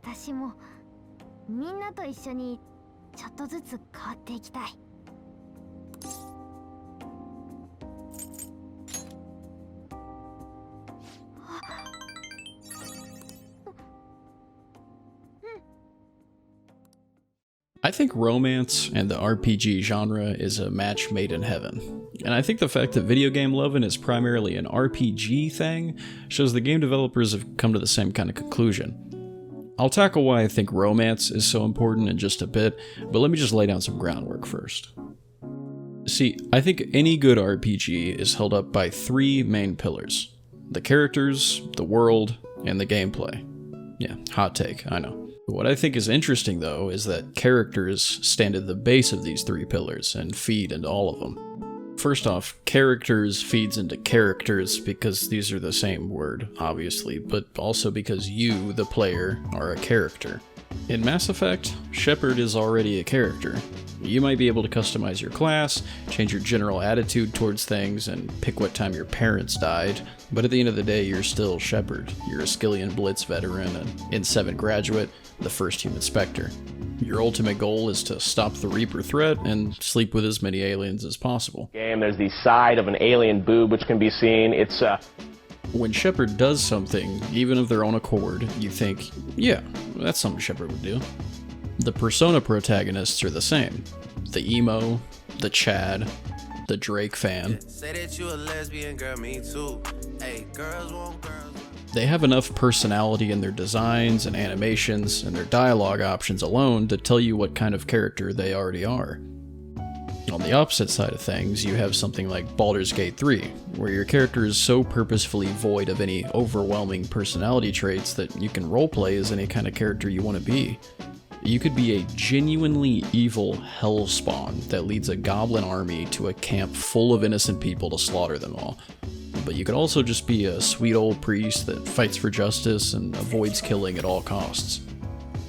私もみんなと一緒にちょっとずつ変わっていきたい。I think romance and the RPG genre is a match made in heaven. And I think the fact that video game loving is primarily an RPG thing shows the game developers have come to the same kind of conclusion. I'll tackle why I think romance is so important in just a bit, but let me just lay down some groundwork first. See, I think any good RPG is held up by three main pillars: the characters, the world, and the gameplay. Yeah, hot take, I know. What I think is interesting, though, is that characters stand at the base of these three pillars and feed into all of them. First off, characters feeds into characters because these are the same word, obviously, but also because you, the player, are a character. In Mass Effect, Shepard is already a character. You might be able to customize your class, change your general attitude towards things, and pick what time your parents died, but at the end of the day, you're still Shepard. You're a Skillian Blitz veteran and in 7 graduate, the first human Spectre. Your ultimate goal is to stop the Reaper threat and sleep with as many aliens as possible. There's the side of an alien boob which can be seen. When Shepard does something, even of their own accord, you think, yeah, that's something Shepard would do. The Persona protagonists are the same. The emo, the Chad, the Drake fan. Say that you a lesbian, girl, me too. Hey, girls want girls. They have enough personality in their designs and animations and their dialogue options alone to tell you what kind of character they already are. On the opposite side of things, you have something like Baldur's Gate 3, where your character is so purposefully void of any overwhelming personality traits that you can roleplay as any kind of character you want to be. You could be a genuinely evil hellspawn that leads a goblin army to a camp full of innocent people to slaughter them all. But you could also just be a sweet old priest that fights for justice and avoids killing at all costs.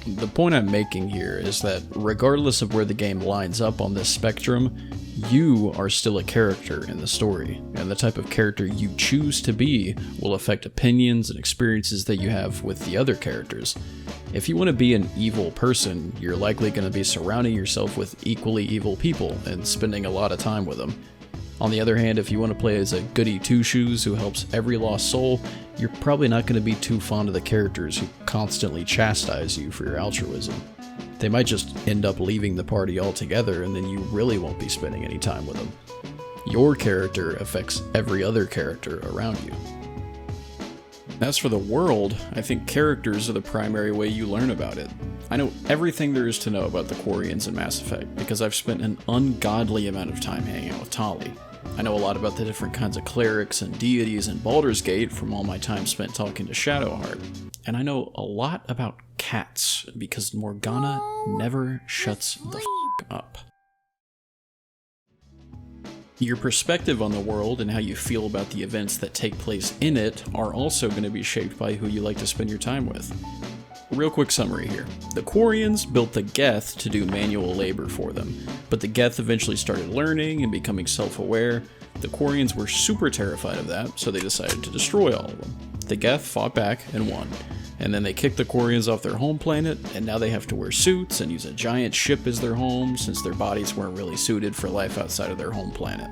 The point I'm making here is that regardless of where the game lines up on this spectrum, you are still a character in the story, and the type of character you choose to be will affect opinions and experiences that you have with the other characters. If you want to be an evil person, you're likely going to be surrounding yourself with equally evil people and spending a lot of time with them. On the other hand, if you want to play as a goody two-shoes who helps every lost soul, you're probably not going to be too fond of the characters who constantly chastise you for your altruism. They might just end up leaving the party altogether, and then you really won't be spending any time with them. Your character affects every other character around you. As for the world, I think characters are the primary way you learn about it. I know everything there is to know about the Quarians in Mass Effect because I've spent an ungodly amount of time hanging out with Tali. I know a lot about the different kinds of clerics and deities in Baldur's Gate from all my time spent talking to Shadowheart. And I know a lot about cats because Morgana never shuts the f*** up. Your perspective on the world and how you feel about the events that take place in it are also going to be shaped by who you like to spend your time with. Real quick summary here. The Quarians built the Geth to do manual labor for them, but the Geth eventually started learning and becoming self-aware. The Quarians were super terrified of that, so they decided to destroy all of them. The Geth fought back and won, and then they kicked the Quarians off their home planet, and now they have to wear suits and use a giant ship as their home since their bodies weren't really suited for life outside of their home planet.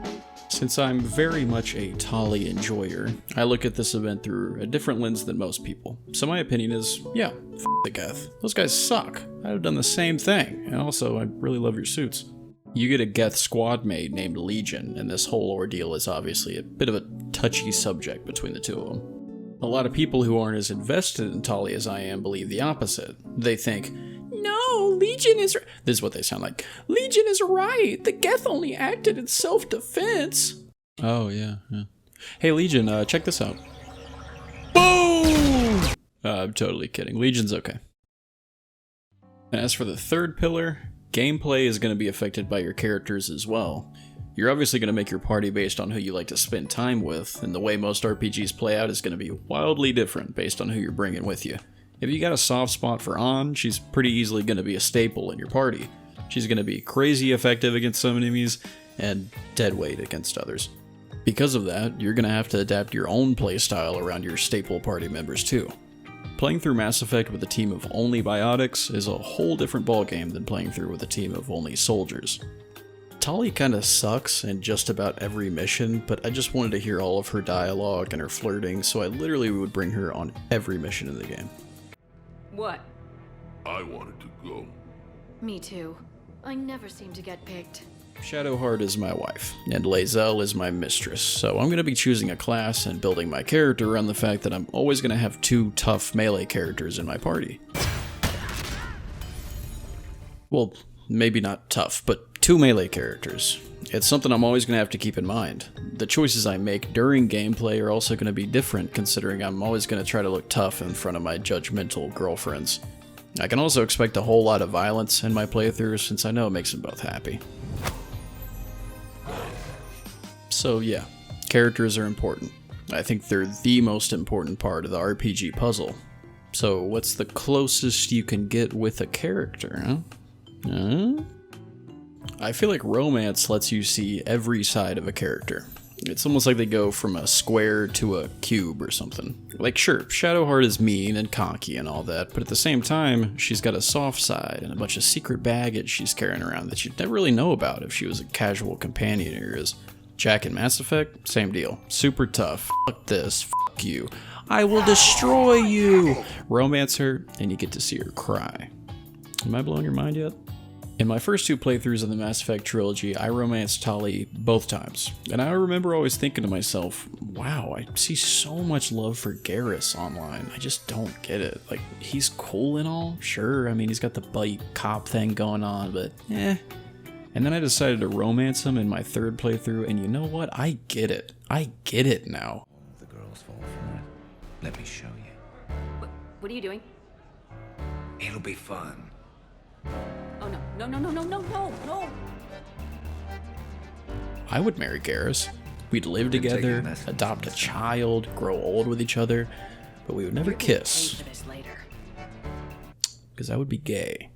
Since I'm very much a Tali enjoyer, I look at this event through a different lens than most people. So my opinion is, yeah, f*** the Geth. Those guys suck. I'd have done the same thing, and also, I really love your suits. You get a Geth squad mate named Legion, and this whole ordeal is obviously a bit of a touchy subject between the two of them. A lot of people who aren't as invested in Tali as I am believe the opposite. They think, no, Legion is this is what they sound like. Legion is right. The Geth only acted in self-defense. Oh, yeah. Hey, Legion, check this out. Boom! I'm totally kidding. Legion's okay. As for the third pillar, gameplay is going to be affected by your characters as well. You're obviously going to make your party based on who you like to spend time with, and the way most RPGs play out is going to be wildly different based on who you're bringing with you. If you got a soft spot for An, she's pretty easily going to be a staple in your party. She's going to be crazy effective against some enemies, and deadweight against others. Because of that, you're going to have to adapt your own playstyle around your staple party members too. Playing through Mass Effect with a team of only biotics is a whole different ballgame than playing through with a team of only soldiers. Tali kinda sucks in just about every mission, but I just wanted to hear all of her dialogue and her flirting, so I literally would bring her on every mission in the game. What? I wanted to go. Me too. I never seem to get picked. Shadowheart is my wife, and Lae'zel is my mistress, so I'm going to be choosing a class and building my character around the fact that I'm always going to have 2 tough melee characters in my party. Well, maybe not tough, but 2 melee characters. It's something I'm always going to have to keep in mind. The choices I make during gameplay are also going to be different, considering I'm always going to try to look tough in front of my judgmental girlfriends. I can also expect a whole lot of violence in my playthroughs, since I know it makes them both happy. So yeah, characters are important. I think they're the most important part of the RPG puzzle. So what's the closest you can get with a character, huh? I feel like romance lets you see every side of a character. It's almost like they go from a square to a cube or something. Like sure, Shadowheart is mean and cocky and all that, but at the same time, she's got a soft side and a bunch of secret baggage she's carrying around that you'd never really know about if she was a casual companion of yours. Jack in Mass Effect, same deal. Super tough, fuck this, fuck you. I will destroy you! Romance her, and you get to see her cry. Am I blowing your mind yet? In my first 2 playthroughs of the Mass Effect trilogy, I romanced Tali both times, and I remember always thinking to myself, wow, I see so much love for Garrus online, I just don't get it. Like, he's cool and all, sure, I mean, he's got the buddy cop thing going on, but eh. And then I decided to romance him in my 3rd playthrough, and you know what, I get it. I get it now. The girls fall for it. Let me show you. What are you doing? It'll be fun. Oh no, no, no, no, no, no, no, no! I would marry Garrus. We'd live together, adopt a child, grow old with each other, but we would never kiss. Pay for this later. Because I would be gay.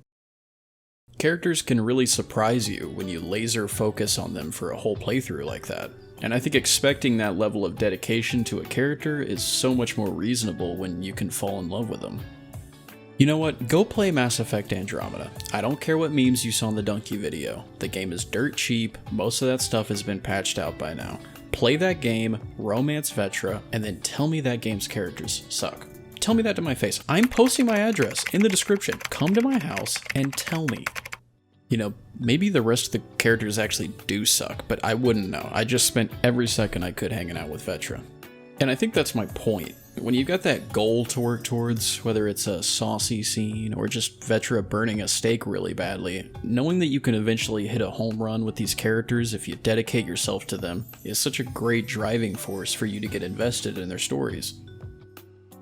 Characters can really surprise you when you laser focus on them for a whole playthrough like that. And I think expecting that level of dedication to a character is so much more reasonable when you can fall in love with them. You know what? Go play Mass Effect Andromeda. I don't care what memes you saw in the Donkey video. The game is dirt cheap, most of that stuff has been patched out by now. Play that game, romance Vetra, and then tell me that game's characters suck. Tell me that to my face. I'm posting my address in the description. Come to my house and tell me. You know, maybe the rest of the characters actually do suck, but I wouldn't know. I just spent every second I could hanging out with Vetra. And I think that's my point. When you've got that goal to work towards, whether it's a saucy scene or just Vetra burning a steak really badly, knowing that you can eventually hit a home run with these characters if you dedicate yourself to them is such a great driving force for you to get invested in their stories.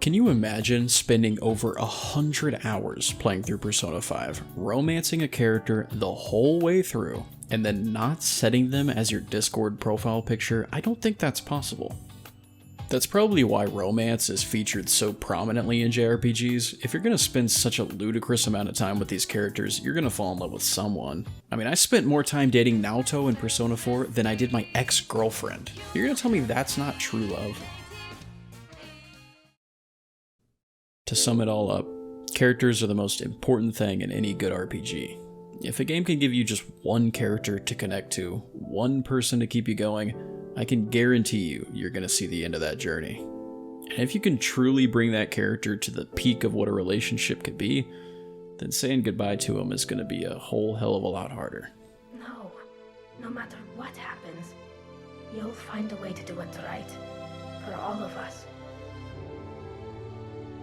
Can you imagine spending over 100 hours playing through Persona 5, romancing a character the whole way through, and then not setting them as your Discord profile picture? I don't think that's possible. That's probably why romance is featured so prominently in JRPGs. If you're going to spend such a ludicrous amount of time with these characters, you're going to fall in love with someone. I mean, I spent more time dating Naoto in Persona 4 than I did my ex-girlfriend. You're going to tell me that's not true love? To sum it all up, characters are the most important thing in any good RPG. If a game can give you just one character to connect to, one person to keep you going, I can guarantee you're going to see the end of that journey. And if you can truly bring that character to the peak of what a relationship could be, then saying goodbye to him is going to be a whole hell of a lot harder. No. No matter what happens, you'll find a way to do it right. For all of us.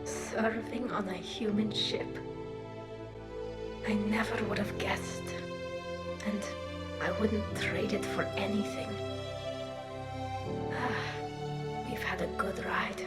Serving on a human ship. I never would have guessed. And I wouldn't trade it for anything. We've had a good ride.